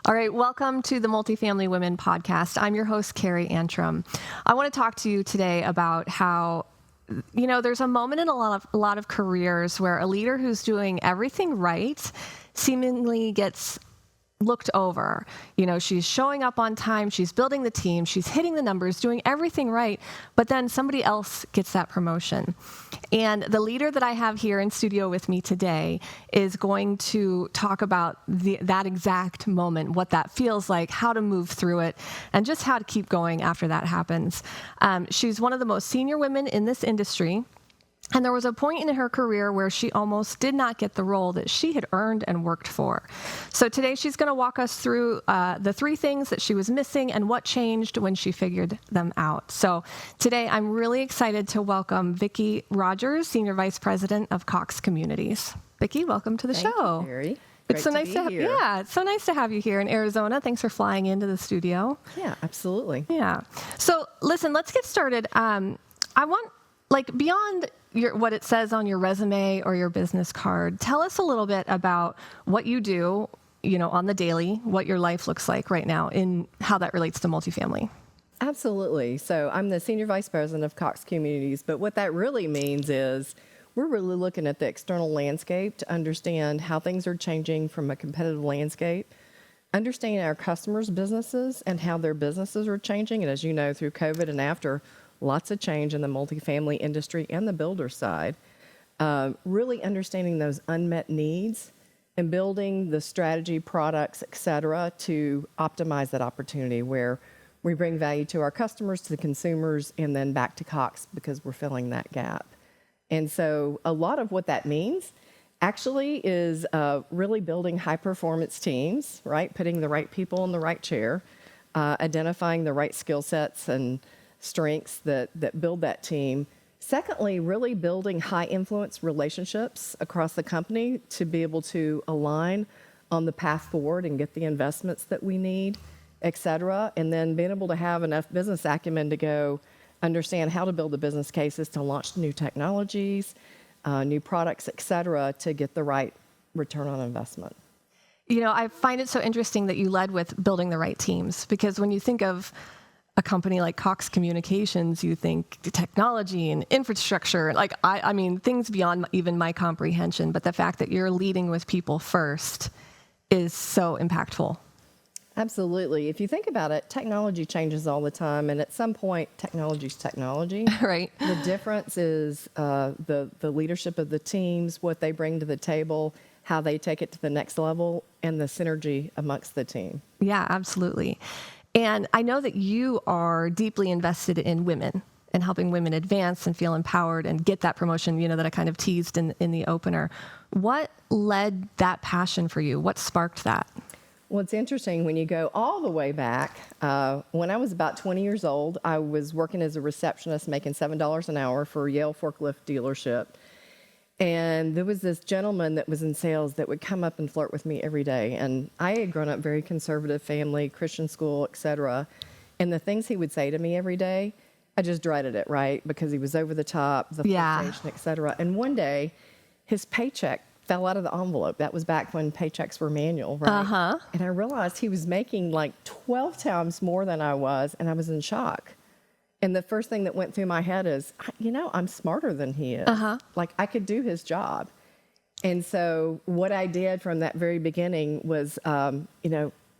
All right, welcome to the Multifamily Women podcast. I'm your host, Carrie Antrim. I want to talk to you today about how, there's a moment in a lot of careers where a leader who's doing everything right seemingly gets looked over. She's showing up on time, she's building the team, she's hitting the numbers, doing everything right, but then somebody else gets that promotion. And the leader that I have here in studio with me today is going to talk about that exact moment, what that feels like, how to move through it, and just how to keep going after that happens. She's one of the most senior women in this industry. And there was a point in her career where she almost did not get the role that she had earned and worked for. So today she's going to walk us through the three things that she was missing and what changed when she figured them out. So today I'm really excited to welcome Vickie Rodgers, Senior Vice President of Cox Communities. Vickie, welcome to the show. Thank you, Mary. It's so nice to have you. Yeah, it's so nice to have you here in Arizona. Thanks for flying into the studio. Yeah, absolutely. Yeah. So listen, let's get started. I want, beyond what it says on your resume or your business card, tell us a little bit about what you do, on the daily, what your life looks like right now, and how that relates to multifamily. Absolutely. So I'm the Senior Vice President of Cox Communities, but what that really means is we're really looking at the external landscape to understand how things are changing from a competitive landscape, understanding our customers' businesses and how their businesses are changing. And as you know, through COVID and after, lots of change in the multifamily industry and the builder side. Really understanding those unmet needs and building the strategy, products, et cetera, to optimize that opportunity where we bring value to our customers, to the consumers, and then back to Cox because we're filling that gap. And so a lot of what that means actually is really building high-performance teams, right? Putting the right people in the right chair, identifying the right skill sets and strengths that build that team. Secondly, really building high-influence relationships across the company to be able to align on the path forward and get the investments that we need, et cetera. And then being able to have enough business acumen to go understand how to build the business cases to launch new technologies, new products, et cetera, to get the right return on investment. I find it so interesting that you led with building the right teams, because when you think of a company like Cox Communications, you think technology and infrastructure, I mean, things beyond even my comprehension, but the fact that you're leading with people first is so impactful. Absolutely. If you think about it, technology changes all the time, and at some point, technology's technology. Right. The difference is the leadership of the teams, what they bring to the table, how they take it to the next level, and the synergy amongst the team. Yeah, absolutely. And I know that you are deeply invested in women and helping women advance and feel empowered and get that promotion, that I kind of teased in the opener. What led that passion for you? What sparked that? Well, it's interesting when you go all the way back. When I was about 20 years old, I was working as a receptionist making $7 an hour for Yale Forklift dealership. And there was this gentleman that was in sales that would come up and flirt with me every day. And I had grown up very conservative family, Christian school, et cetera. And the things he would say to me every day, I just dreaded it, right? Because he was over the top, the flirtation, et cetera. And one day, his paycheck fell out of the envelope. That was back when paychecks were manual, right? Uh-huh. And I realized he was making like 12 times more than I was, and I was in shock. And the first thing that went through my head is, I'm smarter than he is. Uh-huh. I could do his job. And so what I did from that very beginning was,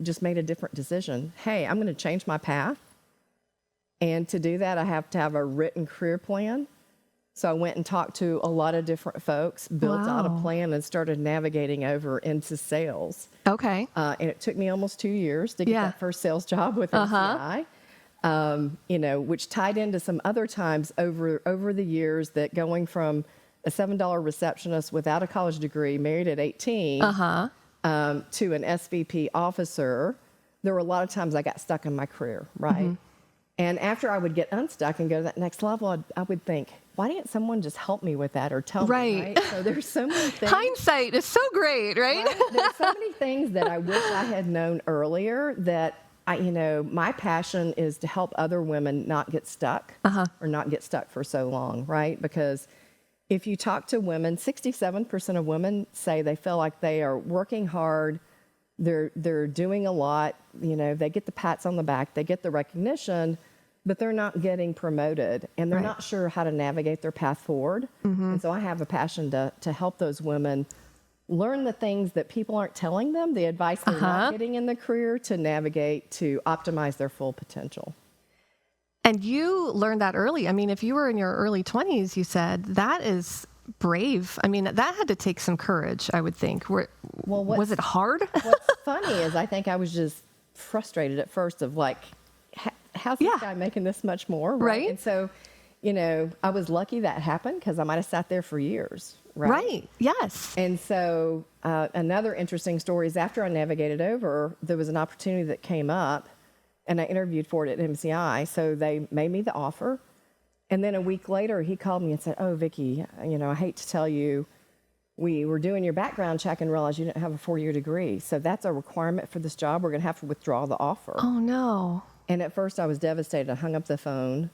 just made a different decision. Hey, I'm going to change my path. And to do that, I have to have a written career plan. So I went and talked to a lot of different folks, built out a plan, and started navigating over into sales. Okay. And it took me almost 2 years to get that first sales job with NCI. Which tied into some other times over the years that going from a $7 receptionist without a college degree, married at 18, to an SVP officer, there were a lot of times I got stuck in my career, right? Mm-hmm. And after I would get unstuck and go to that next level, I would think, why didn't someone just help me with that or tell me, right? So there's so many things. Hindsight is so great, right? There's so many things that I wish I had known earlier that my passion is to help other women not get stuck or not get stuck for so long, right? Because if you talk to women, 67% of women say they feel like they are working hard, they're doing a lot. They get the pats on the back, they get the recognition, but they're not getting promoted, and they're not sure how to navigate their path forward. And so I have a passion to help those women learn the things that people aren't telling them, the advice they're not getting in the career, to navigate, to optimize their full potential. And you learned that early. I mean, if you were in your early 20s, you said, that is brave. I mean, that had to take some courage, I would think. Was it hard? What's funny is I think I was just frustrated at first of like, how's this guy making this much more? Right. And so, I was lucky that happened, because I might have sat there for years. Right. Yes. And so another interesting story is after I navigated over, there was an opportunity that came up, and I interviewed for it at MCI. So they made me the offer. And then a week later, he called me and said, "Oh, Vickie, I hate to tell you, we were doing your background check and realized you didn't have a 4-year degree. So that's a requirement for this job. We're going to have to withdraw the offer." Oh, no. And at first I was devastated. I hung up the phone.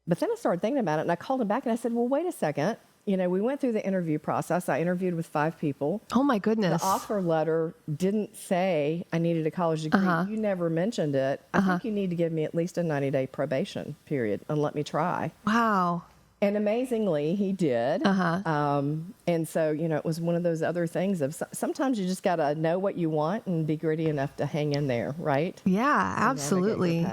But then I started thinking about it, and I called him back and I said, "Well, wait a second. We went through the interview process. I interviewed with 5 people. Oh, my goodness. The offer letter didn't say I needed a college degree. You never mentioned it. I think you need to give me at least a 90-day probation period and let me try." Wow. And amazingly, he did. And so, it was one of those other things of sometimes you just got to know what you want and be gritty enough to hang in there, right? Yeah, absolutely.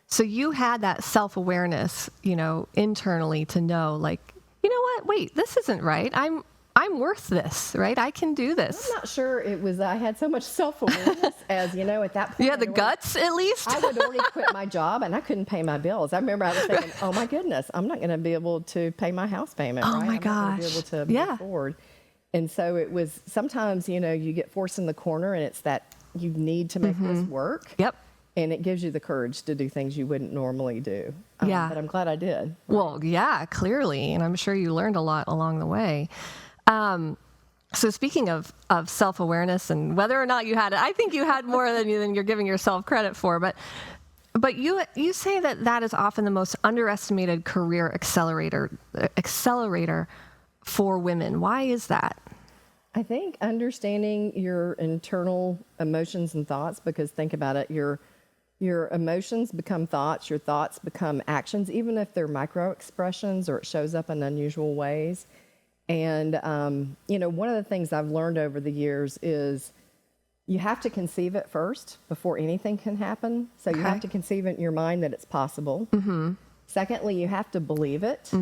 So you had that self-awareness, internally to know, like, you know what? Wait, this isn't right. I'm worth this, right? I can do this. I'm not sure it was I had so much self-awareness as, at that point. You had the guts, at least? I had already quit my job, and I couldn't pay my bills. I remember I was thinking, oh, my goodness, I'm not going to be able to pay my house payment, oh, right? my I'm gosh. not going to be able to move forward. And so it was sometimes, you get forced in the corner, and it's that you need to make this work. Yep. And it gives you the courage to do things you wouldn't normally do. But I'm glad I did. Well, yeah, clearly. And I'm sure you learned a lot along the way. So speaking of self-awareness and whether or not you had it, I think you had more than you're giving yourself credit for. But you say that is often the most underestimated career accelerator for women. Why is that? I think understanding your internal emotions and thoughts, because think about it, your emotions become thoughts, your thoughts become actions, even if they're micro expressions or it shows up in unusual ways. And, one of the things I've learned over the years is you have to conceive it first before anything can happen. So you have to conceive it in your mind that it's possible. Secondly, you have to believe it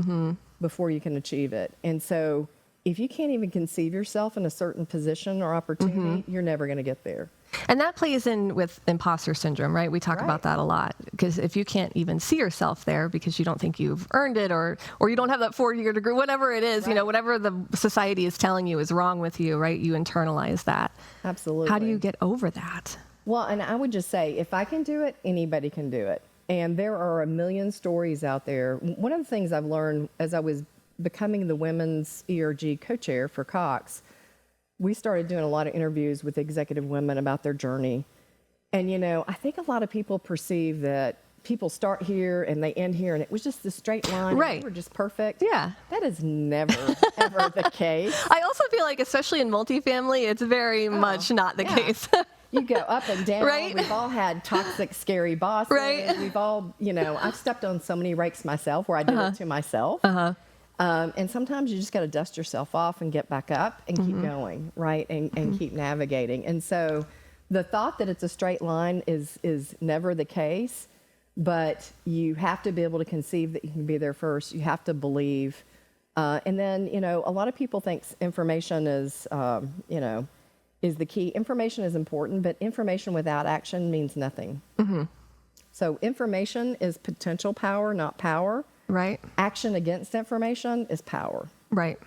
before you can achieve it. And so if you can't even conceive yourself in a certain position or opportunity, you're never going to get there. And that plays in with imposter syndrome, right? We talk about that a lot, because if you can't even see yourself there because you don't think you've earned it, or you don't have that 4-year degree, whatever it is, whatever the society is telling you is wrong with you, right? You internalize that. Absolutely. How do you get over that? Well, and I would just say, if I can do it, anybody can do it. And there are a million stories out there. One of the things I've learned as I was becoming the women's ERG co-chair for Cox, we started doing a lot of interviews with executive women about their journey. And, I think a lot of people perceive that people start here and they end here, and it was just a straight line. Right. And we were just perfect. Yeah. That is never, ever the case. I also feel like, especially in multifamily, it's very much not the case. You go up and down. Right? We've all had toxic, scary bosses. Right. We've all, I've stepped on so many rakes myself where I did it to myself. And sometimes you just got to dust yourself off and get back up and keep going, right? And keep navigating. And so the thought that it's a straight line is never the case, but you have to be able to conceive that you can be there first. You have to believe. And then, a lot of people think information is, is the key. Information is important, but information without action means nothing. So information is potential power, not power. Right. Action against information is power. Right.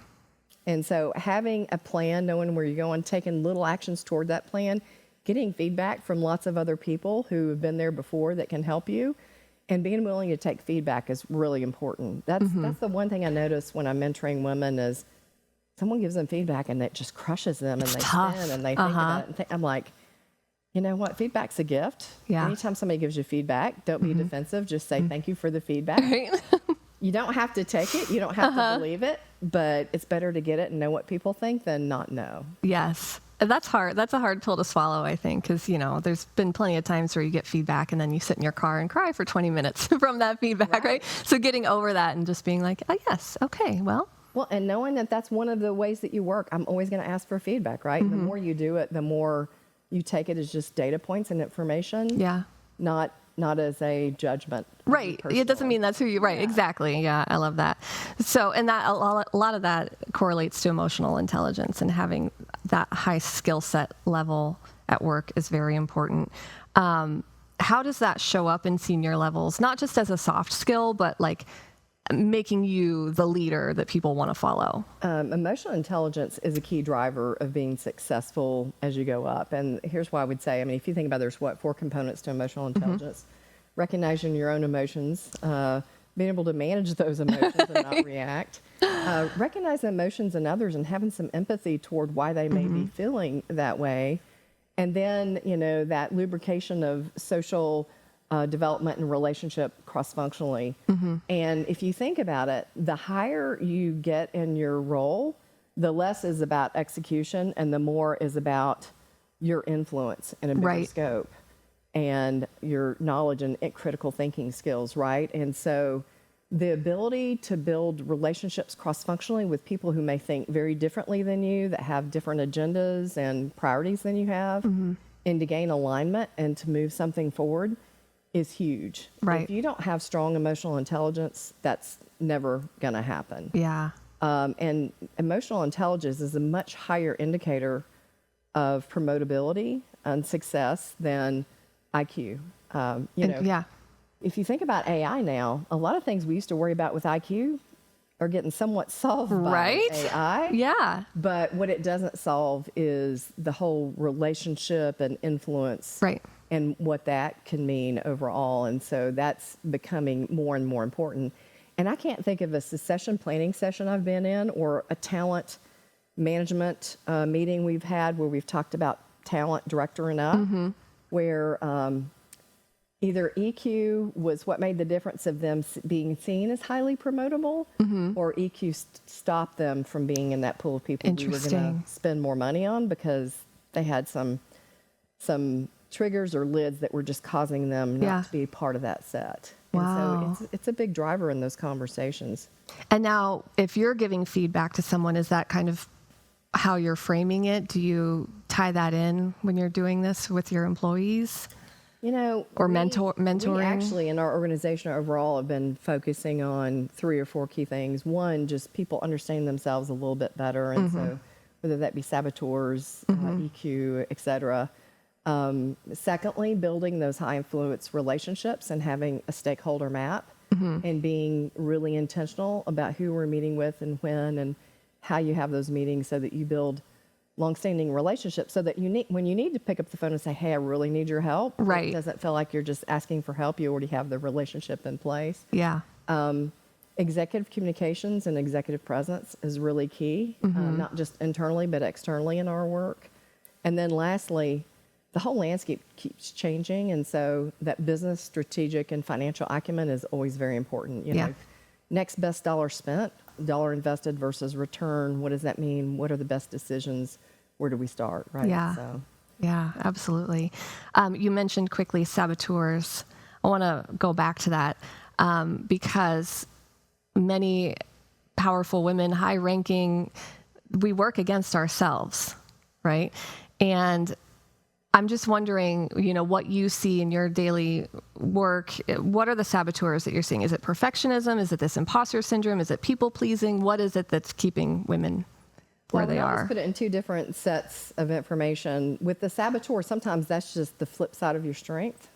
And so having a plan, knowing where you're going, taking little actions toward that plan, getting feedback from lots of other people who have been there before that can help you, and being willing to take feedback is really important. That's the one thing I notice when I'm mentoring women is someone gives them feedback and it just crushes them, and they spin and they think about it. And I'm like, you know what? Feedback's a gift. Yeah. Anytime somebody gives you feedback, don't be defensive. Just say thank you for the feedback. Right. You don't have to take it. You don't have to believe it, but it's better to get it and know what people think than not know. Yes. That's hard. That's a hard pill to swallow, I think, because, there's been plenty of times where you get feedback and then you sit in your car and cry for 20 minutes from that feedback, right? So getting over that and just being like, oh, yes, okay, well. Well, and knowing that that's one of the ways that you work, I'm always going to ask for feedback, right? The more you do it, the more you take it as just data points and information. Yeah. Not as a judgment. Right. It doesn't mean that's who you, right. Yeah. Exactly. Yeah. I love that. So, and that a lot of that correlates to emotional intelligence, and having that high skill set level at work is very important. How does that show up in senior levels? Not just as a soft skill, but like making you the leader that people want to follow? Emotional intelligence is a key driver of being successful as you go up. And here's why I would say, if you think about it, there's 4 components to emotional intelligence. Recognizing your own emotions, being able to manage those emotions and not react, recognizing emotions in others and having some empathy toward why they may be feeling that way. And then, that lubrication of social development and relationship cross-functionally. And if you think about it, the higher you get in your role, the less is about execution and the more is about your influence in a bigger scope and your knowledge and critical thinking skills, right? And so the ability to build relationships cross-functionally with people who may think very differently than you, that have different agendas and priorities than you have, and to gain alignment and to move something forward is huge. Right. If you don't have strong emotional intelligence, that's never going to happen. Yeah. And emotional intelligence is a much higher indicator of promotability and success than IQ. Yeah. If you think about AI now, a lot of things we used to worry about with IQ are getting somewhat solved by AI. Yeah. But what it doesn't solve is the whole relationship and influence. Right. And what that can mean overall. And so that's becoming more and more important. And I can't think of a succession planning session I've been in or a talent management meeting we've had where we've talked about talent director and up, where either EQ was what made the difference of them being seen as highly promotable, or EQ stopped them from being in that pool of people we were going to spend more money on because they had some triggers or lids that were just causing them not to be part of that set. Wow. And so it's a big driver in those conversations. And now, if you're giving feedback to someone, is that kind of how you're framing it? Do you tie that in when you're doing this with your employees? Or mentoring? We actually, in our organization overall, have been focusing on 3 or 4 key things. One, just people understanding themselves a little bit better. And so whether that be saboteurs, EQ, et cetera. Secondly, building those high influence relationships and having a stakeholder map and being really intentional about who we're meeting with and when and how you have those meetings so that you build longstanding relationships so that when you need to pick up the phone and say, hey, I really need your help. It doesn't feel like you're just asking for help. You already have the relationship in place. Yeah. Executive communications and executive presence is really key, not just internally, but externally in our work. And then lastly, the whole landscape keeps changing, and so that business, strategic, and financial acumen is always very important. Next best dollar spent, dollar invested versus return. What does that mean? What are the best decisions? Where do we start? Right. Yeah. Yeah, absolutely. You mentioned quickly saboteurs. I want to go back to that because many powerful women, high-ranking, we work against ourselves, right? And I'm just wondering, what you see in your daily work. What are the saboteurs that you're seeing? Is it perfectionism? Is it this imposter syndrome? Is it people pleasing? What is it that's keeping women where they are? Let's put it in 2 different sets of information. With the saboteur, sometimes that's just the flip side of your strength.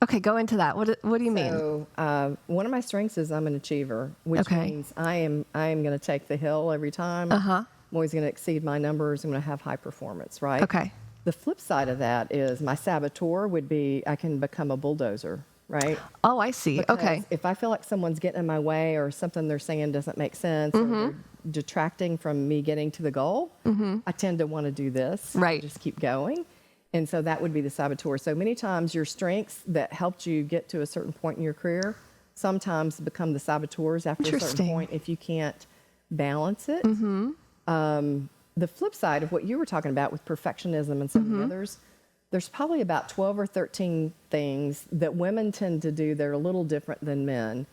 Okay, go into that. What do you mean? So one of my strengths is I'm an achiever, which means I am going to take the hill every time. I'm always going to exceed my numbers. I'm going to have high performance, right? Okay. The flip side of that is my saboteur would be I can become a bulldozer, right? Oh, I see. Because okay. if I feel like someone's getting in my way or something they're saying doesn't make sense or they're detracting from me getting to the goal, I tend to want to do this. Right. Just keep going. And so that would be the saboteur. So many times your strengths that helped you get to a certain point in your career sometimes become the saboteurs after a certain point if you can't balance it. the flip side of what you were talking about with perfectionism and some of the others, there's probably about 12 or 13 things that women tend to do that are a little different than men.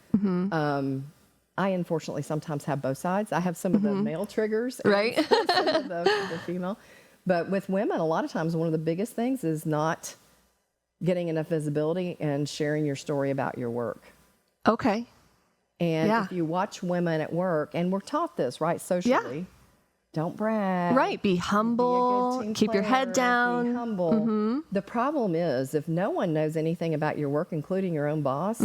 I unfortunately sometimes have both sides. I have some of the male triggers and Right. some of the female. But with women, a lot of times one of the biggest things is not getting enough visibility and sharing your story about your work. Okay. And Yeah. if you watch women at work, and we're taught this, right, socially, don't brag. Right. Be Be a humble. good team Keep your head player, down. Be humble. The problem is if no one knows anything about your work, including your own boss,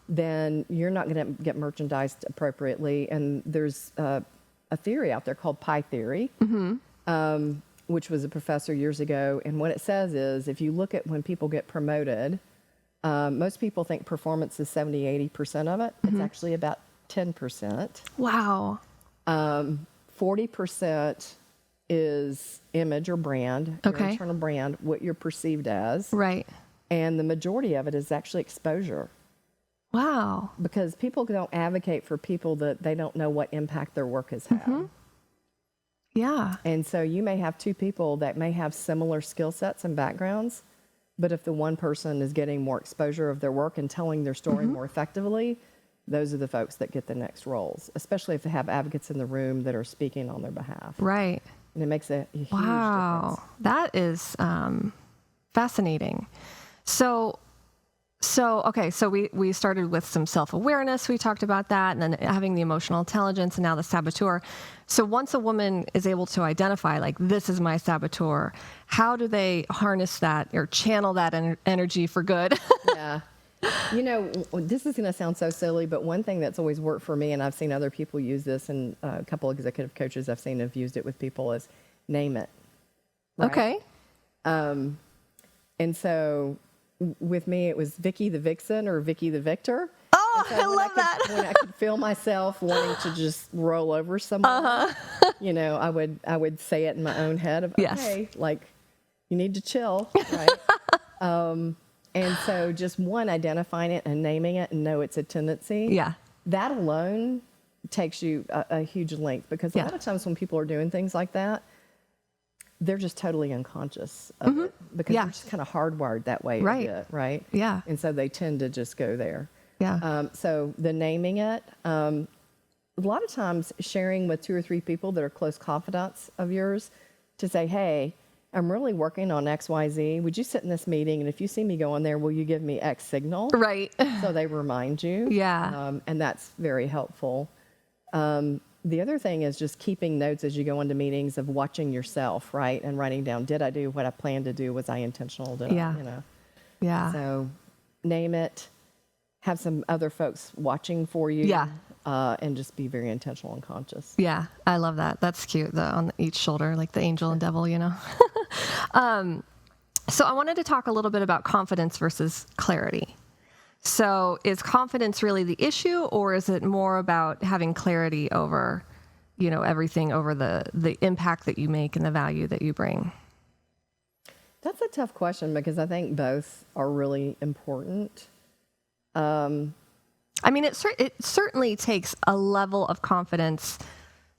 then you're not going to get merchandised appropriately. And there's a theory out there called pie theory, which was a professor years ago. And what it says is if you look at when people get promoted, most people think performance is 70, 80% of it. It's actually about 10%. Wow. 40% is image or brand, your Okay. internal brand, what you're perceived as. Right. And the majority of it is actually exposure. Wow. Because people don't advocate for people that they don't know what impact their work has had. Yeah. And so you may have two people that may have similar skill sets and backgrounds, but if the one person is getting more exposure of their work and telling their story more effectively, those are the folks that get the next roles, especially if they have advocates in the room that are speaking on their behalf. Right. And it makes a huge Wow. difference. That is fascinating. So okay, so we started with some self-awareness. We talked about that, and then having the emotional intelligence, and now the saboteur. So once a woman is able to identify, like, this is my saboteur, how do they harness that or channel that energy for good? Yeah. You know, this is going to sound so silly, but one thing that's always worked for me, and I've seen other people use this, and a couple executive coaches I've seen have used it with people, is name it. Right? Okay. And so with me, it was Vickie the Vixen or Vickie the Victor. Oh, So I love that. When I could feel myself wanting to just roll over someone, you know, I would say it in my own head of, Yes. okay, like, you need to chill, right? And so just one, identifying it and naming it and know it's a tendency. Yeah. That alone takes you a huge length, because a Yeah. lot of times when people are doing things like that, they're just totally unconscious of it, because Yeah. they're just kind of hardwired that way Right. a bit, right? Yeah. And so they tend to just go there. Yeah. So the naming it, a lot of times sharing with 2 or 3 people that are close confidants of yours to say, hey, I'm really working on X, Y, Z. Would you sit in this meeting? And if you see me going there, will you give me X signal? Right. So they remind you. Yeah. And that's very helpful. The other thing is just keeping notes as you go into meetings of watching yourself, right? And writing down, did I do what I planned to do? Was I intentional? Did Yeah. I, you know? Yeah. So name it, have some other folks watching for you. Yeah. And just be very intentional and conscious. Yeah, I love that. That's cute. On each shoulder, like the angel and devil, you know. So I wanted to talk a little bit about confidence versus clarity. So is confidence really the issue, or is it more about having clarity over, you know, everything, over the impact that you make and the value that you bring? That's a tough question, because I think both are really important. I mean, it certainly takes a level of confidence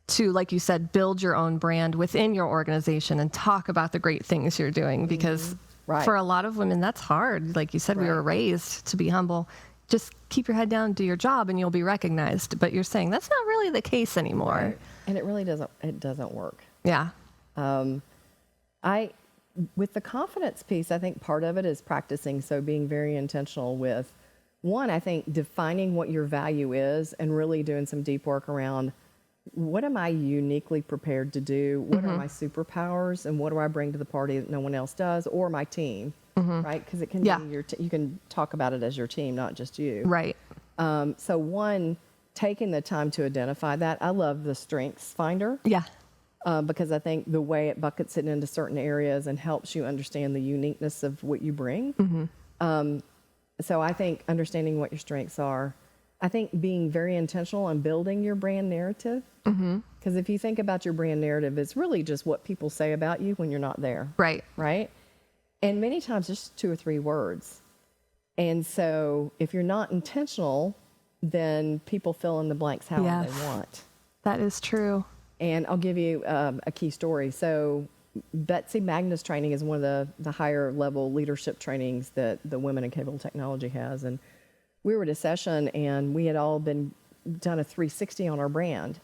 to, like you said, build your own brand within your organization and talk about the great things you're doing, because Right. for a lot of women, that's hard. Like you said, we were raised to be humble. Just keep your head down, do your job, and you'll be recognized. But you're saying that's not really the case anymore. Right. And it really doesn't work. Yeah. With the confidence piece, I think part of it is practicing. So being very intentional with, one, I think defining what your value is and really doing some deep work around, what am I uniquely prepared to do? What are my superpowers, and what do I bring to the party that no one else does, or my team, right? Because it can Yeah. be you can talk about it as your team, not just you. Right. So one, taking the time to identify that. I love the strengths finder. Yeah. Because I think the way it buckets it into certain areas and helps you understand the uniqueness of what you bring. So I think understanding what your strengths are. I think being very intentional on building your brand narrative. Because if you think about your brand narrative, it's really just what people say about you when you're not there. Right. Right? And many times just 2 or 3 words. And so if you're not intentional, then people fill in the blanks however Yes. they want. That is true. And I'll give you a key story. So Betsy Magnus training is one of the higher level leadership trainings that the Women in Cable Technology has. And we were at a session and we had all done a 360 on our brand.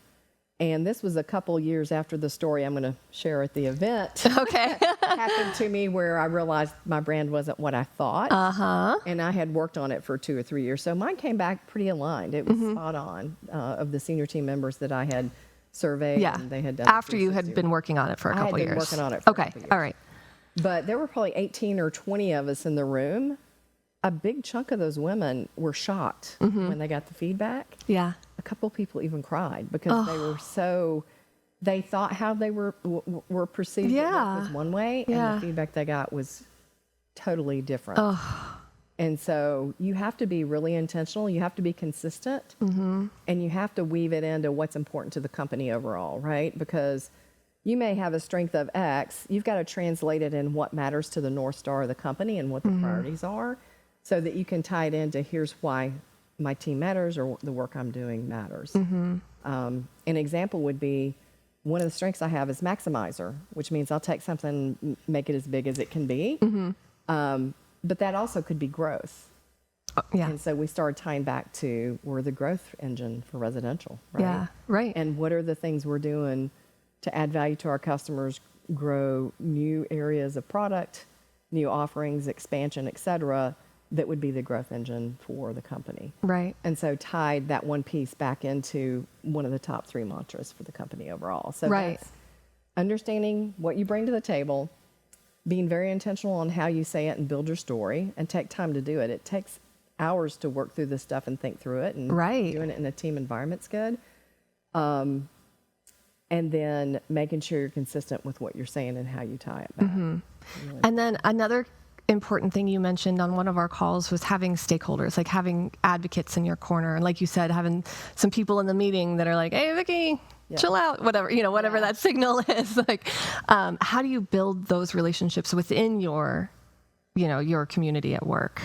And this was a couple years after the story I'm going to share at the event. Okay. Happened to me where I realized my brand wasn't what I thought. And I had worked on it for 2 or 3 years. So mine came back pretty aligned. It was spot on of the senior team members that I had surveyed. Yeah. And they had done After you had been working on it for a couple years. I had been working on it for a okay. couple years. All right. But there were probably 18 or 20 of us in the room. A big chunk of those women were shocked when they got the feedback. Yeah. A couple people even cried because they thought how they were perceived was one way, and the feedback they got was totally different. And so you have to be really intentional. You have to be consistent, and you have to weave it into what's important to the company overall, right? Because you may have a strength of X. You've got to translate it in what matters to the North Star of the company and what the priorities are, so that you can tie it into here's why my team matters or the work I'm doing matters. An example would be one of the strengths I have is maximizer, which means I'll take something, make it as big as it can be. But that also could be growth. And so we started tying back to we're the growth engine for residential, right? Yeah, right. And what are the things we're doing to add value to our customers, grow new areas of product, new offerings, expansion, et cetera, that would be the growth engine for the company. Right. And so tied that one piece back into one of the top 3 mantras for the company overall. So that's understanding what you bring to the table, being very intentional on how you say it and build your story, and take time to do it. It takes hours to work through this stuff and think through it, and doing it in a team environment's good. And then making sure you're consistent with what you're saying and how you tie it back. And then another important thing you mentioned on one of our calls was having stakeholders, like having advocates in your corner. And like you said, having some people in the meeting that are like, hey, Vickie, chill out, whatever, whatever that signal is. Like, how do you build those relationships within your community at work?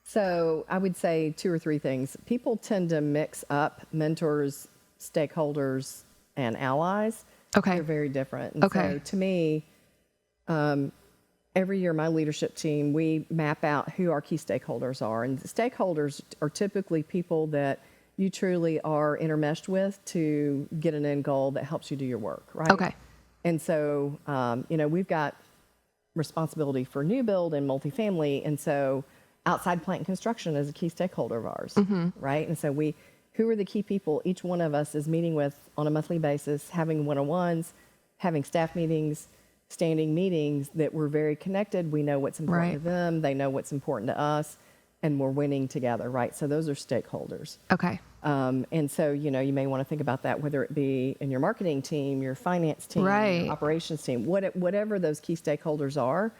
So I would say 2 or 3 things. People tend to mix up mentors, stakeholders, and allies. Okay. They're very different. And so to me, every year, my leadership team, we map out who our key stakeholders are. And stakeholders are typically people that you truly are intermeshed with to get an end goal that helps you do your work, right? Okay. And so, we've got responsibility for new build and multifamily. And so outside plant and construction is a key stakeholder of ours, right? And so who are the key people each one of us is meeting with on a monthly basis, having one-on-ones, having staff meetings, standing meetings that we're very connected. We know what's important to them. They know what's important to us, and we're winning together, right? So those are stakeholders. Okay. And so, you may want to think about that, whether it be in your marketing team, your finance team, your operations team, whatever those key stakeholders are,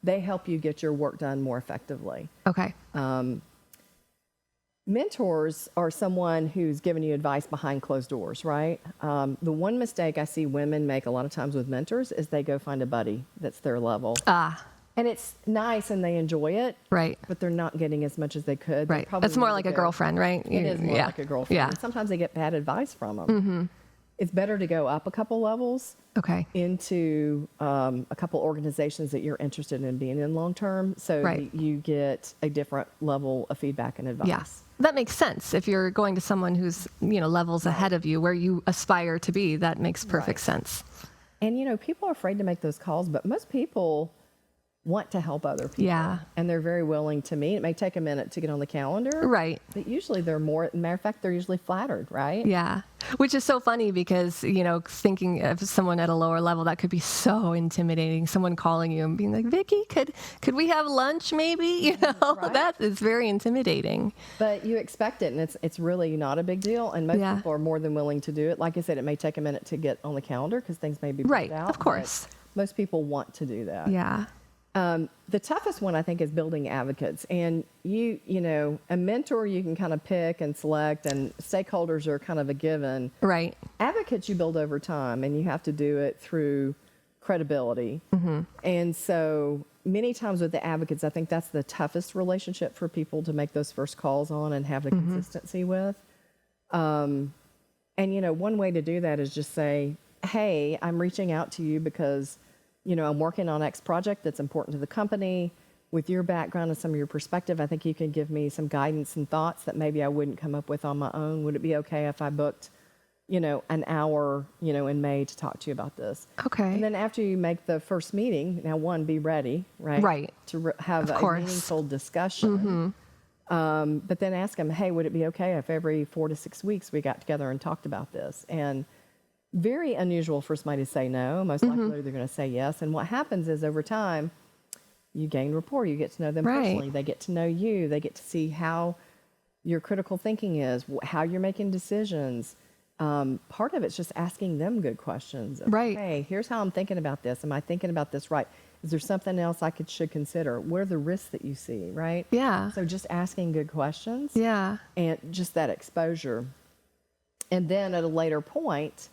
they help you get your work done more effectively. Okay. Mentors are someone who's giving you advice behind closed doors, right? The one mistake I see women make a lot of times with mentors is they go find a buddy that's their level. And it's nice and they enjoy it. Right. But they're not getting as much as they could. Right. It's more like a girlfriend, right? It is more like a girlfriend. Yeah. And sometimes they get bad advice from them. It's better to go up a couple levels into a couple organizations that you're interested in being in long term, so that you get a different level of feedback and advice. Yes. That makes sense. If you're going to someone who's, levels ahead of you, where you aspire to be, that makes perfect sense. And, people are afraid to make those calls, but most people want to help other people. Yeah. And they're very willing to meet. It may take a minute to get on the calendar. Right. But usually matter of fact, they're usually flattered, right? Yeah. Which is so funny because, thinking of someone at a lower level, that could be so intimidating. Someone calling you and being like, Vickie, could we have lunch maybe? That is very intimidating. But you expect it, and it's really not a big deal. And most people are more than willing to do it. Like I said, it may take a minute to get on the calendar because things may be booked out. Of course. Most people want to do that. Yeah. The toughest one, I think, is building advocates. And a mentor you can kind of pick and select, and stakeholders are kind of a given. Right. Advocates you build over time, and you have to do it through credibility. And so many times with the advocates, I think that's the toughest relationship for people to make those first calls on and have the consistency with. And, one way to do that is just say, hey, I'm reaching out to you because, I'm working on X project that's important to the company. With your background and some of your perspective, I think you can give me some guidance and thoughts that maybe I wouldn't come up with on my own. Would it be okay if I booked, an hour, in May to talk to you about this? Okay. And then after you make the first meeting, now one, be ready, right? Right. To have Of a course. meaningful discussion. But then ask them, hey, would it be okay if every 4 to 6 weeks we got together and talked about this? And very unusual for somebody to say no. Most likely they're going to say yes. And what happens is over time, you gain rapport. You get to know them Right. personally. They get to know you. They get to see how your critical thinking is, how you're making decisions. Part of it's just asking them good questions. Right. Hey, here's how I'm thinking about this. Am I thinking about this right? Is there something else should consider? What are the risks that you see, right? Yeah. So just asking good questions. Yeah. And just that exposure. And then at a later point,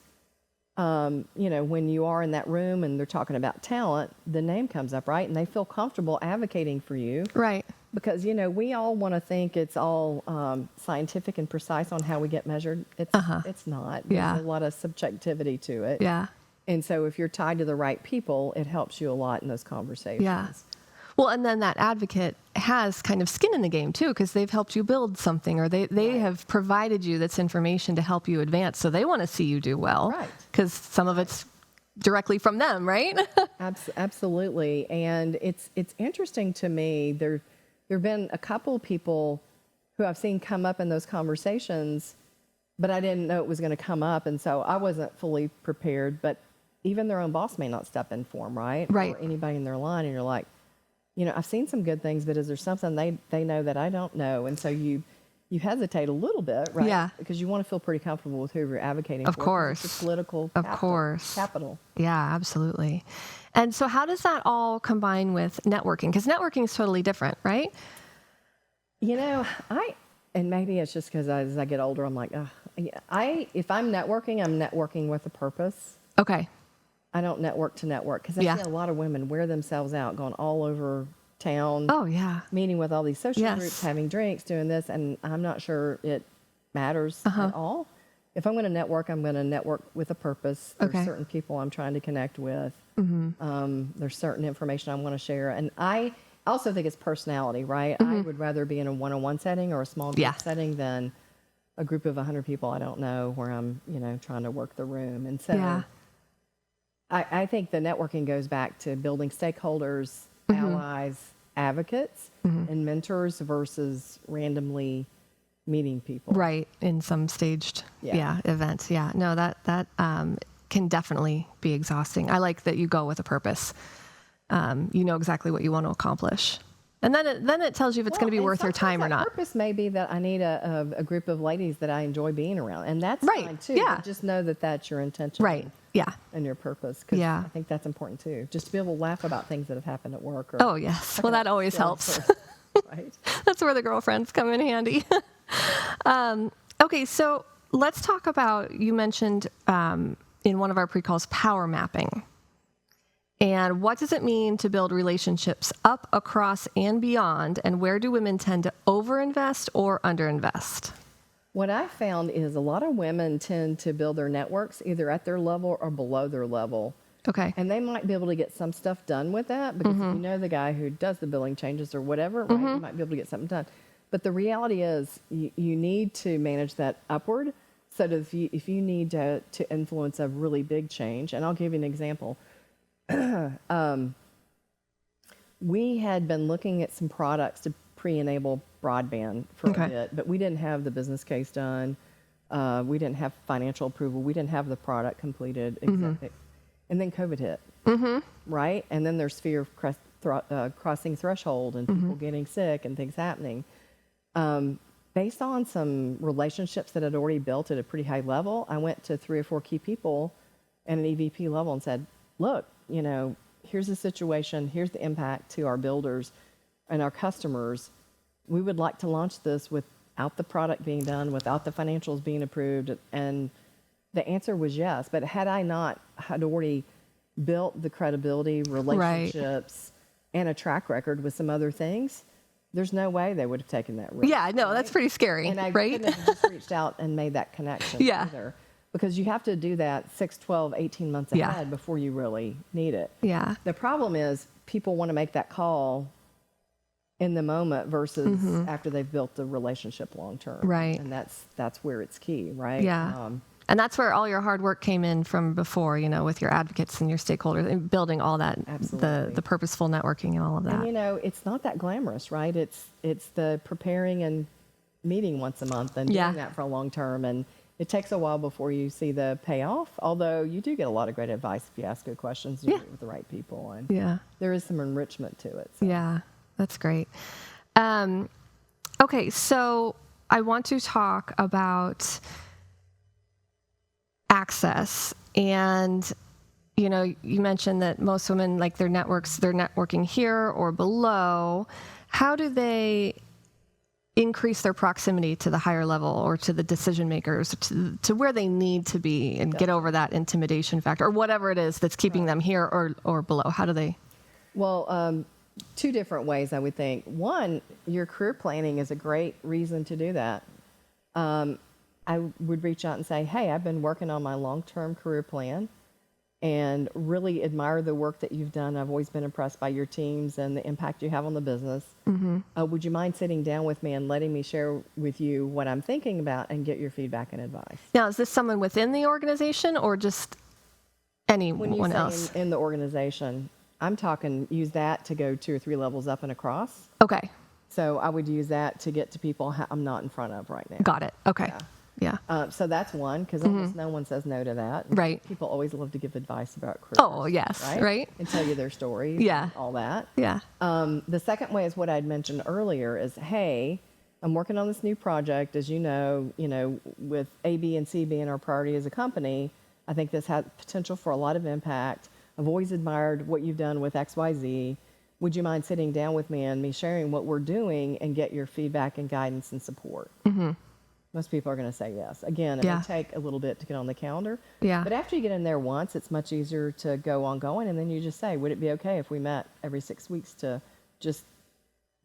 when you are in that room and they're talking about talent, the name comes up, right? And they feel comfortable advocating for you. Right. Because, we all want to think it's all scientific and precise on how we get measured. It's not. Yeah. There's a lot of subjectivity to it. Yeah. And so if you're tied to the right people, it helps you a lot in those conversations. Yeah. Well, and then that advocate has kind of skin in the game too, because they've helped you build something, or they have provided you this information to help you advance. So they want to see you do well, Right. because some of it's directly from them, right? Absolutely. And it's interesting to me. There have been a couple of people who I've seen come up in those conversations, but I didn't know it was going to come up. And so I wasn't fully prepared. But even their own boss may not step in for them, right? Right. Or anybody in their line. And you're like, I've seen some good things, but is there something they know that I don't know? And so you hesitate a little bit, right? Yeah. Because you want to feel pretty comfortable with whoever you're advocating Of for. course. It's political Of capital, course. capital. Yeah, absolutely. And so how does that all combine with networking? Because networking is totally different, right? And maybe it's just because as I get older, I'm like, if I'm networking with a purpose. Okay. I don't network to network because I see a lot of women wear themselves out, going all over town. Oh, yeah. Meeting with all these social Yes. groups, having drinks, doing this, and I'm not sure it matters at all. If I'm going to network, I'm going to network with a purpose. There's Okay. certain people I'm trying to connect with. There's certain information I want to share. And I also think it's personality, right? I would rather be in a one-on-one setting or a small group setting than a group of 100 people I don't know where I'm, trying to work the room. And so Yeah. I think the networking goes back to building stakeholders, allies, advocates, and mentors versus randomly meeting people. Right. In some staged events. Yeah. No, that can definitely be exhausting. I like that you go with a purpose. You know exactly what you want to accomplish. And then it tells you if it's going to be worth your time or not. Purpose may be that I need a group of ladies that I enjoy being around. And that's Right. fine too. Yeah. But just know that that's your intention. Right. Yeah. And your purpose. 'Cause Yeah. I think that's important too. Just to be able to laugh about things that have happened at work. Or Oh, yes. Well, that always helps. Right. That's where the girlfriends come in handy. Okay, so let's talk about, you mentioned in one of our pre-calls, power mapping. And what does it mean to build relationships up, across, and beyond? And where do women tend to overinvest or underinvest? What I found is a lot of women tend to build their networks either at their level or below their level. Okay. And they might be able to get some stuff done with that because if you know the guy who does the billing changes or whatever, right, you might be able to get something done. But the reality is you need to manage that upward so that if you need to influence a really big change, and I'll give you an example. We had been looking at some products to pre-enable broadband for a bit, but we didn't have the business case done. We didn't have financial approval. We didn't have the product completed. And then COVID hit, right? And then there's fear of crossing threshold and people getting sick and things happening. Based on some relationships that I'd already built at a pretty high level, I went to 3 or 4 key people at an EVP level and said, look, here's the situation. Here's the impact to our builders and our customers. We would like to launch this without the product being done, without the financials being approved. And the answer was yes. But had I not had already built the credibility, relationships, and a track record with some other things, there's no way they would have taken that risk. Yeah, no, that's pretty scary, And I right? couldn't have just reached out and made that connection either. because you have to do that 6, 12, 18 months Yeah. ahead before you really need it. Yeah. The problem is people want to make that call in the moment versus after they've built the relationship long term. Right. And that's where it's key, right? Yeah. And that's where all your hard work came in from before, with your advocates and your stakeholders and building all that, Absolutely. the purposeful networking and all of that. And it's not that glamorous, right? It's the preparing and meeting once a month and doing that for a long term. And it takes a while before you see the payoff, although you do get a lot of great advice if you ask good questions and you meet with the right people. And there is some enrichment to it. So. Yeah, that's great. Okay, so I want to talk about access. And, you mentioned that most women, like they're networking here or below. How do they increase their proximity to the higher level or to the decision makers, to where they need to be and get over that intimidation factor or whatever it is that's keeping them here or below? How do they? Well, two different ways, I would think. One, your career planning is a great reason to do that. I would reach out and say, hey, I've been working on my long-term career plan and really admire the work that you've done. I've always been impressed by your teams and the impact you have on the business. Would you mind sitting down with me and letting me share with you what I'm thinking about and get your feedback and advice? Now, is this someone within the organization or just anyone else? In the organization, I'm talking use that to go 2 or 3 levels up and across. Okay. So I would use that to get to people I'm not in front of right now. Got it. Okay. Yeah. So that's one, because almost no one says no to that. Right. People always love to give advice about careers. Oh, yes. Right. And tell you their stories. Yeah. And all that. Yeah. The second way is what I'd mentioned earlier is, hey, I'm working on this new project. As you know, with A, B, and C being our priority as a company, I think this has potential for a lot of impact. I've always admired what you've done with X, Y, Z. Would you mind sitting down with me and me sharing what we're doing and get your feedback and guidance and support? Most people are going to say yes. Again, it may take a little bit to get on the calendar. Yeah. But after you get in there once, it's much easier to go ongoing. And then you just say, would it be okay if we met every 6 weeks to just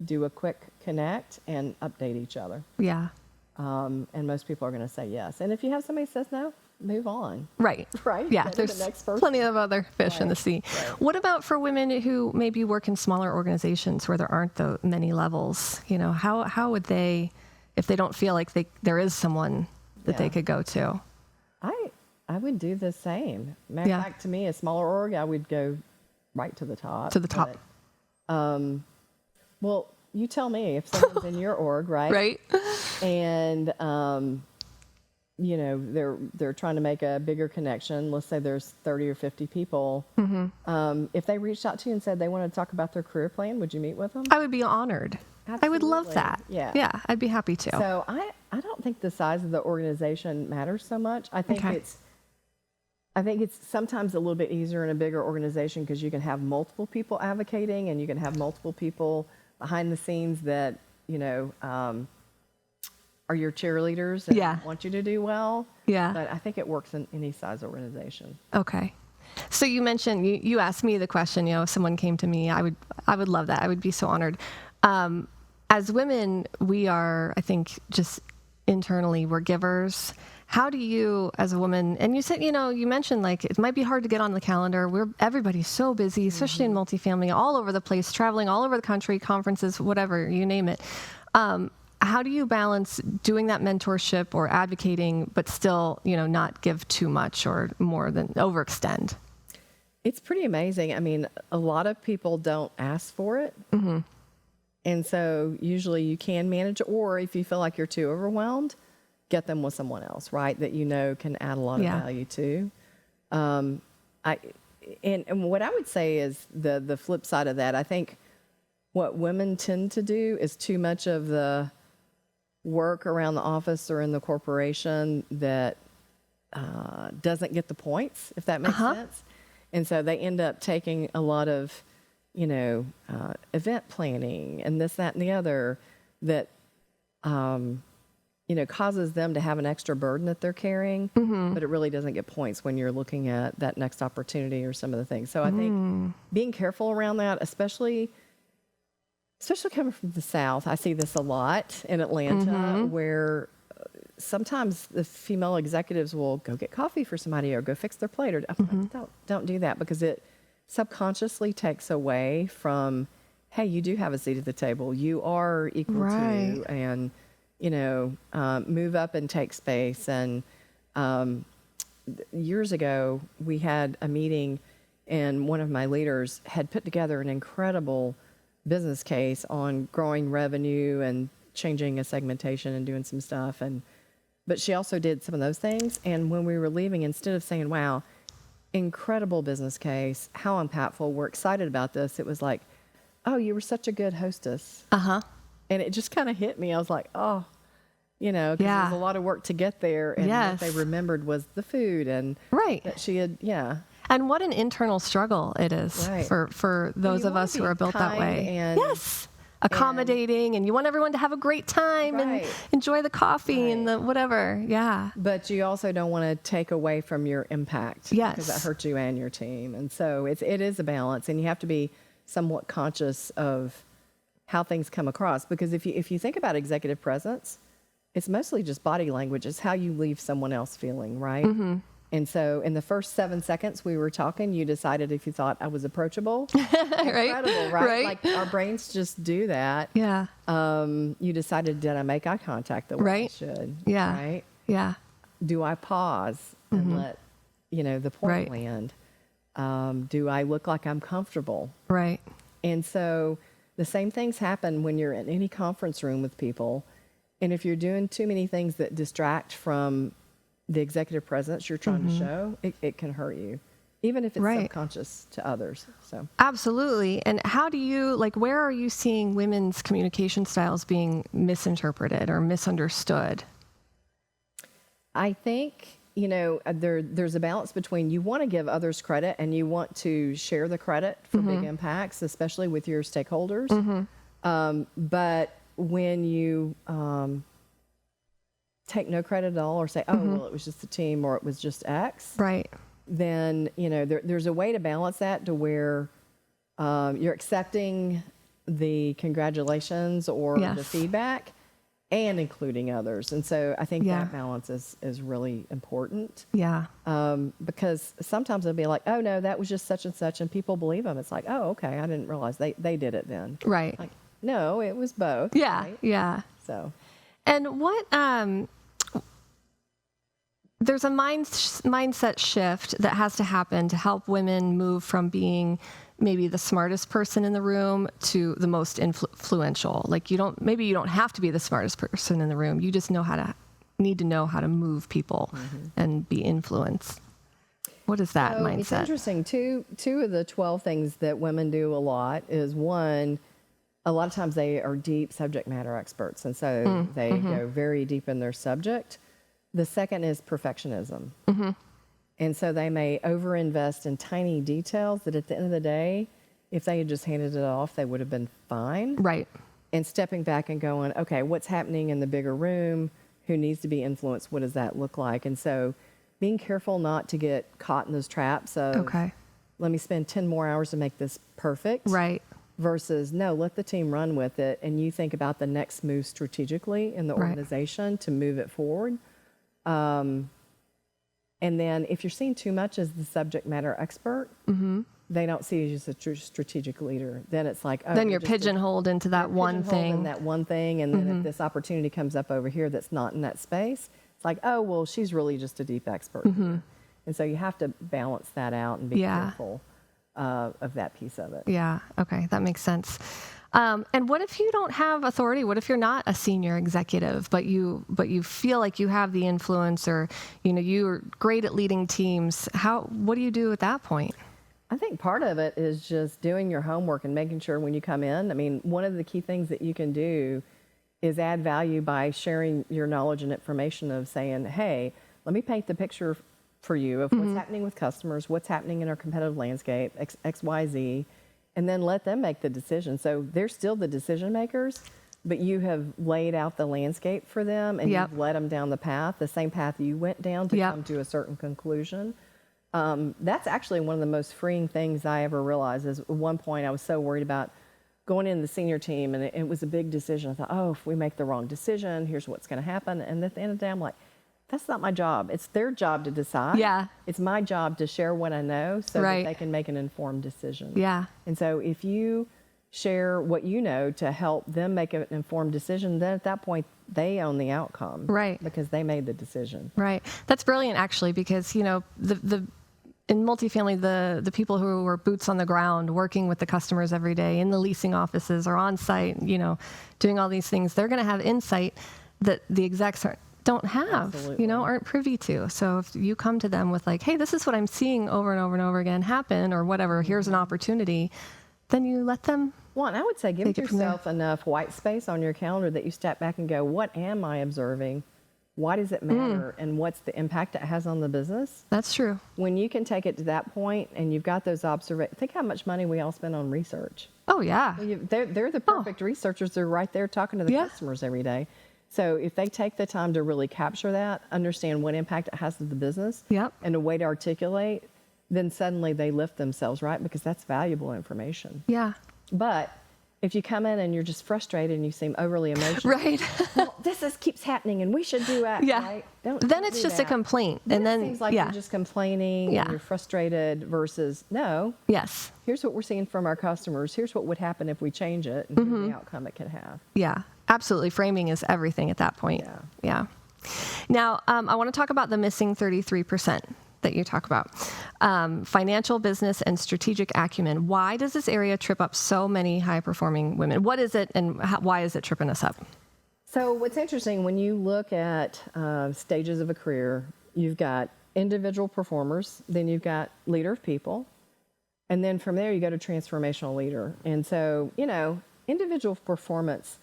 do a quick connect and update each other? Yeah. And most people are going to say yes. And if you have somebody who says no, move on. Right. Right? Yeah. Go to There's the next person. plenty of other fish in the sea. Right. What about for women who maybe work in smaller organizations where there aren't many levels? How would they, if they don't feel like there is someone that they could go to? I would do the same. Matter of fact, to me, a smaller org, I would go right to the top. To the top. But, well, you tell me if someone's in your org, right? Right. And they're trying to make a bigger connection. Let's say there's 30 or 50 people. If they reached out to you and said they wanted to talk about their career plan, would you meet with them? I would be honored. Absolutely. I would love that. Yeah. Yeah, I'd be happy to. So I don't think the size of the organization matters so much. I think it's sometimes a little bit easier in a bigger organization because you can have multiple people advocating and you can have multiple people behind the scenes that are your cheerleaders and want you to do well. Yeah. But I think it works in any size organization. Okay. So you mentioned, you asked me the question, if someone came to me, I would love that. I would be so honored. As women, we are, I think, just internally, we're givers. How do you, as a woman, and you said, you mentioned like it might be hard to get on the calendar. Everybody's so busy, especially in multifamily, all over the place, traveling all over the country, conferences, whatever, you name it. How do you balance doing that mentorship or advocating, but still, not give too much or more than overextend? It's pretty amazing. I mean, a lot of people don't ask for it. And so usually you can manage, or if you feel like you're too overwhelmed, get them with someone else, right? That can add a lot of value to. And what I would say is the flip side of that, I think what women tend to do is too much of the work around the office or in the corporation that doesn't get the points, if that makes sense. And so they end up taking a lot of event planning and this, that, and the other that, causes them to have an extra burden that they're carrying, but it really doesn't get points when you're looking at that next opportunity or some of the things. So I think being careful around that, especially coming from the South, I see this a lot in Atlanta, where sometimes the female executives will go get coffee for somebody or go fix their plate, or don't do that, because it subconsciously takes away from, hey, you do have a seat at the table. You are equal Right. to, and move up and take space. And years ago, we had a meeting, and one of my leaders had put together an incredible business case on growing revenue and changing a segmentation and doing some stuff. But she also did some of those things. And when we were leaving, instead of saying, wow, incredible business case, how impactful, we're excited about this, it was like, oh, you were such a good hostess. Uh-huh. And it just kind of hit me. I was like, oh, because Yeah. it was a lot of work to get there. And Yes. what they remembered was the food, and Right. that she had, And what an internal struggle it is Right. for those you of wanna us who be are built that kind way. and- Yes. Accommodating, and you want everyone to have a great time and Right. enjoy the coffee Right. and the whatever. Yeah. But you also don't want to take away from your impact. Yes. Because that hurts you and your team. And so it is a balance, and you have to be somewhat conscious of how things come across. Because if you think about executive presence, it's mostly just body language. It's how you leave someone else feeling, right? Mm-hmm. And so in the first 7 seconds we were talking, you decided if you thought I was approachable. Right. Incredible, right? Like our brains just do that. Yeah. You decided, did I make eye contact the way I Right. should? Yeah. Right? Yeah. Do I pause and let the point Right. land? Do I look like I'm comfortable? Right. And so the same things happen when you're in any conference room with people. And if you're doing too many things that distract from the executive presence you're trying to show, it can hurt you, even if it's Right. subconscious to others. So Absolutely. And how do you, where are you seeing women's communication styles being misinterpreted or misunderstood? I think, there's a balance between, you want to give others credit and you want to share the credit for big impacts, especially with your stakeholders. But when you take no credit at all, or say, oh, well, it was just the team, or it was just X, Right. then, there's a way to balance that to where you're accepting the congratulations or the Yes. feedback and including others. And so I think Yeah. that balance is really important, Yeah. because sometimes they'll be like, oh, no, that was just such and such, and people believe them. It's like, oh, okay, I didn't realize they did it then. Right. Like, no, it was both. Yeah. Right? Yeah. So And what, there's a mindset shift that has to happen to help women move from being maybe the smartest person in the room to the most influential. Like you don't have to be the smartest person in the room. You just need to know how to move people and be influenced. What is that So mindset? It's interesting. Two of the 12 things that women do a lot is, one, a lot of times they are deep subject matter experts, and so they go very deep in their subject. The second is perfectionism. And so they may overinvest in tiny details that at the end of the day, if they had just handed it off, they would have been fine. Right. And stepping back and going, okay, what's happening in the bigger room? Who needs to be influenced? What does that look like? And so being careful not to get caught in those traps of, Okay. let me spend 10 more hours to make this perfect. Right. Versus, no, let the team run with it, and you think about the next move strategically in the Right. organization to move it forward. And then if you're seen too much as the subject matter expert, they don't see you as a true strategic leader. Then it's like, oh, Then you're just a- pigeonholed into that one pigeonholed in thing. that one thing, and then if this opportunity comes up over here that's not in that space, it's like, oh, well, she's really just a deep expert. And so you have to balance that out and be Yeah. careful of that piece of it. Yeah. Okay. That makes sense. And what if you don't have authority? What if you're not a senior executive, but you feel like you have the influence, or you're great at leading teams? What do you do at that point? I think part of it is just doing your homework and making sure when you come in. I mean, one of the key things that you can do is add value by sharing your knowledge and information of saying, hey, let me paint the picture for you of what's happening with customers, what's happening in our competitive landscape, X, Y, Z, and then let them make the decision. So they're still the decision makers, but you have laid out the landscape for them, and Yep. you've led them down the same path you went down to Yep. come to a certain conclusion. That's actually one of the most freeing things I ever realized. Is at one point I was so worried about, going in the senior team, and it was a big decision. I thought, oh, if we make the wrong decision, here's what's going to happen. And at the end of the day, I'm like, that's not my job. It's their job to decide. Yeah. It's my job to share what I know so Right. that they can make an informed decision. Yeah. And so if you share what you know to help them make an informed decision, then at that point, they own the outcome. Right. Because they made the decision. Right. That's brilliant, actually, because, in multifamily, the people who are boots on the ground, working with the customers every day in the leasing offices or on site, doing all these things, they're going to have insight that the execs don't have, Absolutely. aren't privy to. So if you come to them with like, hey, this is what I'm seeing over and over and over again happen, or whatever, here's an opportunity, then you let them. Well, and I would say give Take it from there. yourself enough white space on your calendar that you step back and go, what am I observing? Why does it matter? And what's the impact it has on the business? That's true. When you can take it to that point and you've got those observations, think how much money we all spend on research. Oh, yeah. Well, they're the perfect researchers. They're right there talking to the Yeah. customers every day. So if they take the time to really capture that, understand what impact it has to the business, Yep. and a way to articulate, then suddenly they lift themselves, right? Because that's valuable information. Yeah. But if you come in and you're just frustrated and you seem overly emotional, Right. well, this keeps happening and we should do X, Yeah. right? Then Don't it's do just a that. complaint. Then And it then, seems like yeah. you're just complaining Yeah. and you're frustrated versus, no, Yes. here's what we're seeing from our customers. Here's what would happen if we change it, and here's the outcome it could have. Yeah, absolutely. Framing is everything at that point. Yeah. Now, I want to talk about the missing 33% that you talk about. Financial, business, and strategic acumen. Why does this area trip up so many high-performing women? What is it, and why is it tripping us up? So what's interesting, when you look at stages of a career, you've got individual performers, then you've got leader of people, and then from there you go to transformational leader. And so, individual performance,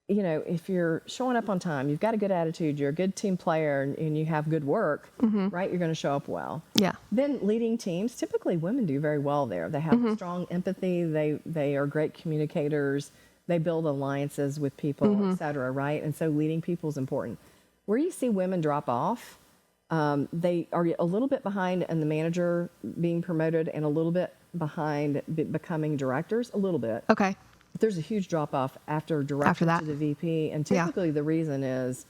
if you're showing up on time, you've got a good attitude, you're a good team player, and you have good work, right? You're going to show up well. Yeah. Then leading teams, typically women do very well there. They have strong empathy. They are great communicators. They build alliances with people, et cetera, right? And so leading people is important. Where you see women drop off, they are a little bit behind in the manager being promoted and a little bit behind becoming directors, a little bit. Okay. But there's a huge drop off after director that. to the VP. And Yeah. typically the reason is,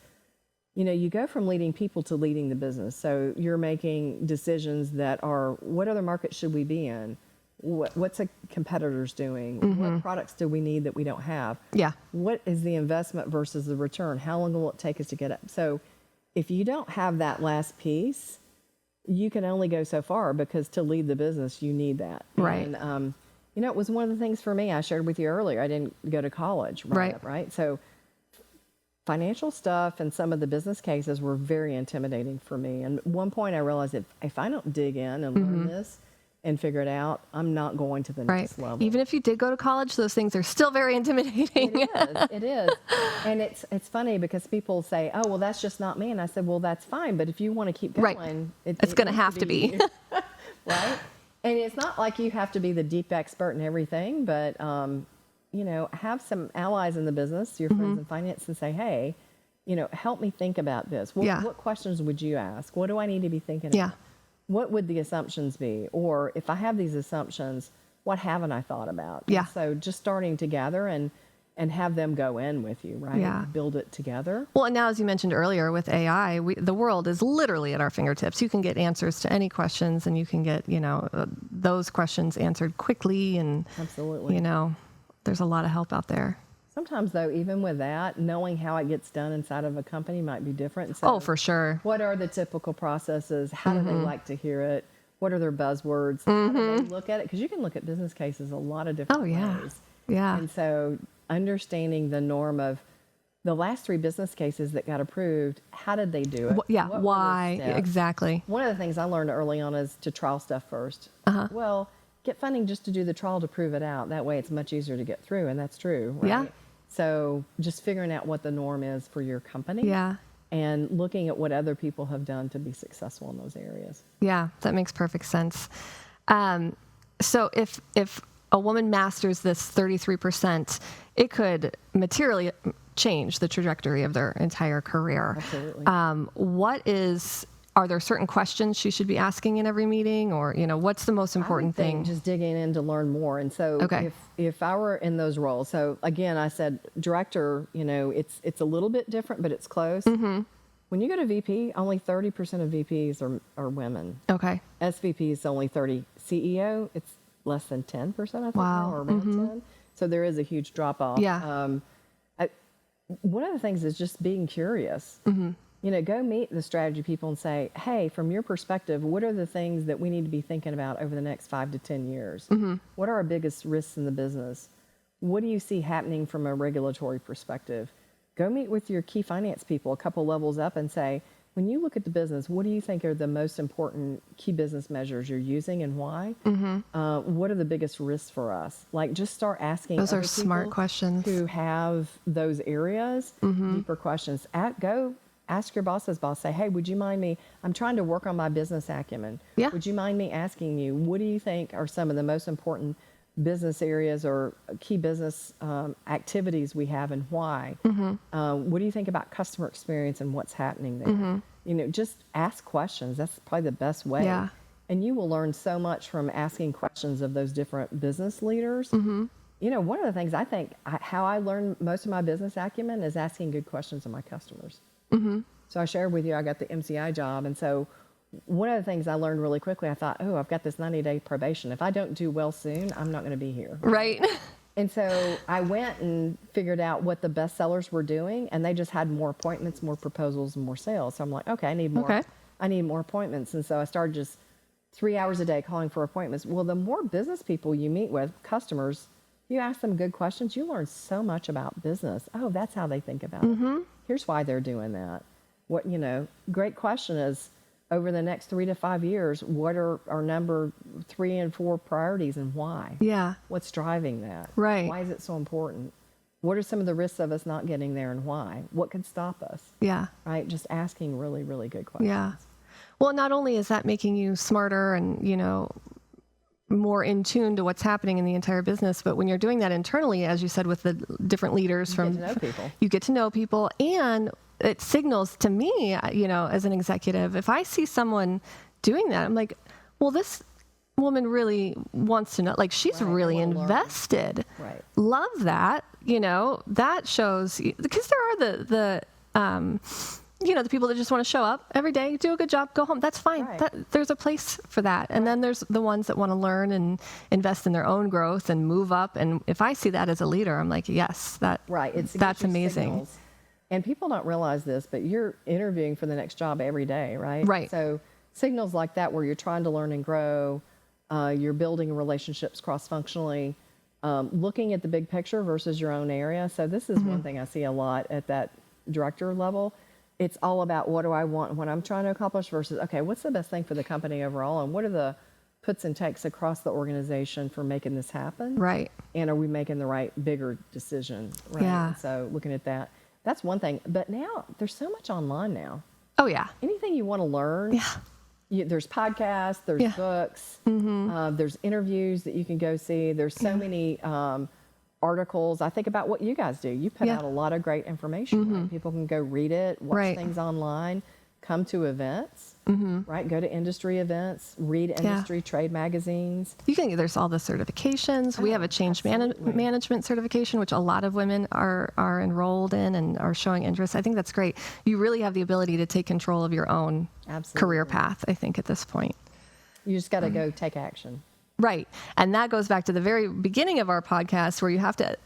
you go from leading people to leading the business. So you're making decisions that are, what other markets should we be in? What's a competitors doing? What products do we need that we don't have? Yeah. What is the investment versus the return? How long will it take us to get up? So if you don't have that last piece, you can only go so far, because to lead the business, you need that. Right. And, it was one of the things for me, I shared with you earlier, I didn't go to college. Right. So financial stuff and some of the business cases were very intimidating for me. And at one point I realized if I don't dig in and learn this and figure it out, I'm not going to the next level. Even if you did go to college, those things are still very intimidating. It is. And it's funny because people say, oh, well, that's just not me. And I said, well, that's fine. But if you want to keep going, Right. It's going to have to be. you. Right? And it's not like you have to be the deep expert in everything, but, have some allies in the business, your friends in finance, and say, hey, help me think about this. What questions would you ask? What do I need to be thinking about? What would the assumptions be? Or if I have these assumptions, what haven't I thought about? Yeah. And so just starting to gather and have them go in with you, right? Yeah. Build it together. Well, and now, as you mentioned earlier, with AI, the world is literally at our fingertips. You can get answers to any questions, and you can get, those questions answered quickly. And, Absolutely. there's a lot of help out there. Sometimes, though, even with that, knowing how it gets done inside of a company might be different. So For sure. what are the typical processes? How do they like to hear it? What are their buzzwords? How do they look at it? Because you can look at business cases a lot of different ways. Yeah. And so understanding the norm of the last 3 business cases that got approved, how did they do it? What were the Why? steps? Exactly. One of the things I learned early on is to trial stuff first. Well, get funding just to do the trial to prove it out. That way it's much easier to get through, and that's true, right? Yeah. So just figuring out what the norm is for your company. Yeah. And looking at what other people have done to be successful in those areas. Yeah, that makes perfect sense. So if a woman masters this 33%, it could materially change the trajectory of their entire career. Absolutely. are there certain questions she should be asking in every meeting, or, what's the most important I would think thing? just digging in to learn more. And so Okay. if I were in those roles, so again, I said director, it's a little bit different, but it's close. Mm-hmm. When you go to VP, only 30% of VPs are women. Okay. SVP is only 30. CEO, it's less than 10%, I think, Wow. now, or around Mm-hmm. 10. So there is a huge drop off. Yeah. One of the things is just being curious. Mm-hmm. Go meet the strategy people and say, hey, from your perspective, what are the things that we need to be thinking about over the next 5 to 10 years? Mm-hmm. What are our biggest risks in the business? What do you see happening from a regulatory perspective? Go meet with your key finance people a couple levels up and say, when you look at the business, what do you think are the most important key business measures you're using and why? Mm-hmm. What are the biggest risks for us? Like, just start asking Those other are smart people questions. who have those areas, deeper questions. Go ask your boss's boss, say, hey, would you mind me? I'm trying to work on my business acumen. Yeah. Would you mind me asking you, what do you think are some of the most important business areas or key business activities we have and why? What do you think about customer experience and what's happening there? Just ask questions. That's probably the best way. Yeah. And you will learn so much from asking questions of those different business leaders. One of the things I think how I learn most of my business acumen is asking good questions of my customers. So I shared with you, I got the MCI job. And so one of the things I learned really quickly, I thought, oh, I've got this 90-day probation. If I don't do well soon, I'm not going to be here. Right. And so I went and figured out what the best sellers were doing, and they just had more appointments, more proposals, and more sales. So I'm like, okay, I need more. Okay. I need more appointments. And so I started just 3 hours a day calling for appointments. Well, the more business people you meet with, customers, you ask them good questions, you learn so much about business. Oh, that's how they think about it. Here's why they're doing that. Great question is, over the next 3 to 5 years, what are our number 3 and 4 priorities and why? Yeah. What's driving that? Right. Why is it so important? What are some of the risks of us not getting there and why? What could stop us? Yeah. Right? Just asking really, really good questions. Yeah. Well, not only is that making you smarter and, more in tune to what's happening in the entire business, but when you're doing that internally, as you said, with the different leaders You get to know people. You get to know people, and it signals to me, as an executive, if I see someone doing that, I'm like, well, this woman really wants to know, like, she's Right, really I wanna learn. invested. Right. Love that. That shows, because there are the people that just want to show up every day, do a good job, go home. That's fine. Right. There's a place for that. And then there's the ones that want to learn and invest in their own growth and move up. And if I see that as a leader, I'm like, yes, Right. that's amazing. Signals. And people don't realize this, but you're interviewing for the next job every day, right? Right. So signals like that where you're trying to learn and grow, you're building relationships cross-functionally, looking at the big picture versus your own area. So this is one thing I see a lot at that director level. It's all about what do I want and what I'm trying to accomplish versus, okay, what's the best thing for the company overall and what are the puts and takes across the organization for making this happen? Right. And are we making the right bigger decision? Right. Yeah. And so looking at that, that's one thing. But now there's so much online now. Oh, yeah. Anything you want to learn, there's podcasts, there's books, there's interviews that you can go see. There's so many articles. I think about what you guys do. You put out a lot of great information. Right? People can go read it, watch things online, come to events, right? Go to industry events, read industry trade magazines. There's all the certifications. We have a change management certification, which a lot of women are enrolled in and are showing interest. I think that's great. You really have the ability to take control of your own career path, I think, at this point. You just got to go take action. Right. And that goes back to the very beginning of our podcast where you have to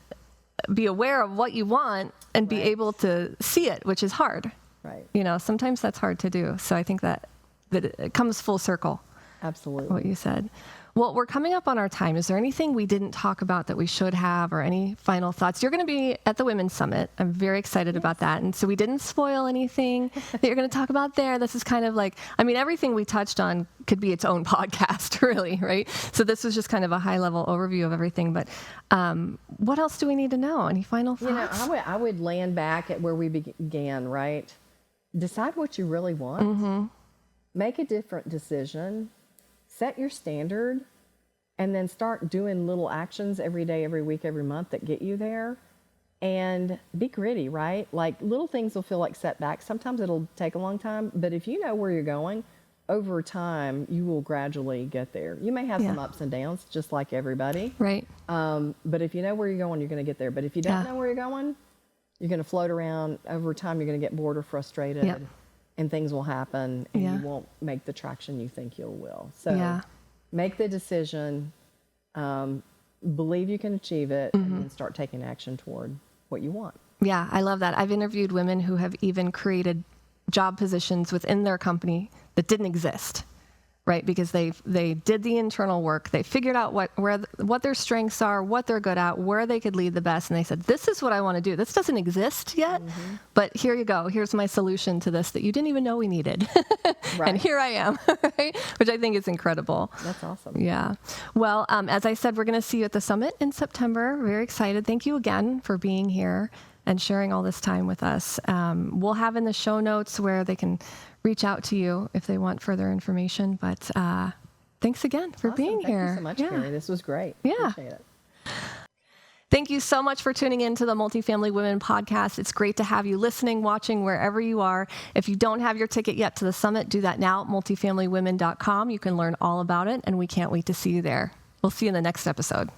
be aware of what you want and be able to see it, which is hard. Right. Sometimes that's hard to do. So I think that it comes full circle. Absolutely. What you said. Well, we're coming up on our time. Is there anything we didn't talk about that we should have, or any final thoughts? You're going to be at the Women's Summit. I'm very excited about that. And so we didn't spoil anything that you're going to talk about there. This is kind of like, everything we touched on could be its own podcast, really, right? So this was just kind of a high-level overview of everything. But what else do we need to know? Any final thoughts? I would land back at where we began, right? Decide what you really want. Make a different decision. Set your standard, and then start doing little actions every day, every week, every month that get you there. and be gritty, right? Like little things will feel like setbacks. Sometimes it'll take a long time, but if you know where you're going, over time, you will gradually get there. You may have some ups and downs, just like everybody. Right. But if you know where you're going, you're going to get there. But if you don't know where you're going, you're going to float around. Over time, you're going to get bored or frustrated, and things will happen, and you won't make the traction you think you will. So make the decision, believe you can achieve it, and then start taking action toward what you want. Yeah, I love that. I've interviewed women who have even created job positions within their company that didn't exist, right? Because they did the internal work, they figured out what their strengths are, what they're good at, where they could lead the best, and they said, "This is what I want to do. This doesn't exist yet, but here you go. Here's my solution to this that you didn't even know we needed, and here I am," right? Which I think is incredible. That's awesome. Yeah. Well, as I said, we're going to see you at the summit in September. Very excited. Thank you again for being here and sharing all this time with us. We'll have in the show notes where they can reach out to you if they want further information. But thanks again for being here. Thank you so much, Carrie. This was great. Yeah. Appreciate it. Thank you so much for tuning in to the Multifamily Women podcast. It's great to have you listening, watching, wherever you are. If you don't have your ticket yet to the summit, do that now at multifamilywomen.com. You can learn all about it, and we can't wait to see you there. We'll see you in the next episode.